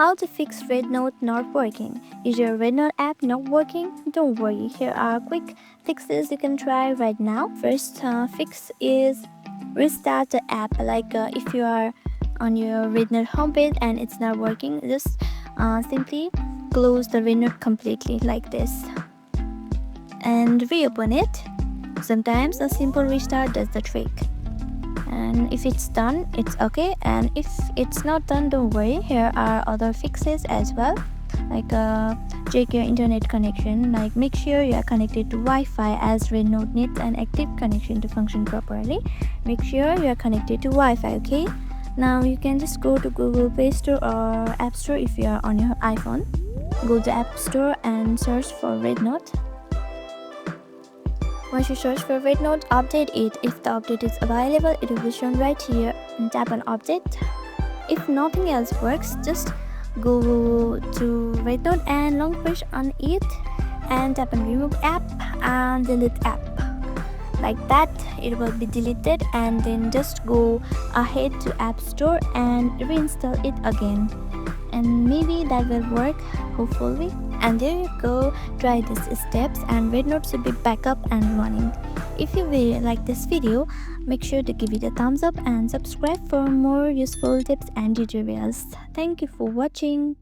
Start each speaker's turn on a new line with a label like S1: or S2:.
S1: How to fix RedNote not working? Is your RedNote app not working? Don't worry, here are quick fixes you can try right now. First fix is restart the app. If you are on your RedNote homepage and it's not working, just simply close the RedNote completely like this and reopen it. Sometimes a simple restart does the trick. And if it's done, it's okay, and if it's not done, don't worry, here are other fixes as well. Check your internet connection, make sure you are connected to Wi-Fi, as RedNote needs an active connection to function properly. Make sure you are connected to Wi-Fi. Okay, now you can just go to Google Play Store or App Store. If you are on your iPhone, go to App Store and search for RedNote. Once you search for RedNote, update it. If the update is available, it will be shown right here, and tap on update. If nothing else works, just go to RedNote and long press on it and tap on remove app and delete app. Like that, it will be deleted, and then just go ahead to App Store and reinstall it again, and maybe that will work, hopefully. And there you go, try these steps and RedNote should be back up and running. If you really like this video, make sure to give it a thumbs up and subscribe for more useful tips and tutorials. Thank you for watching.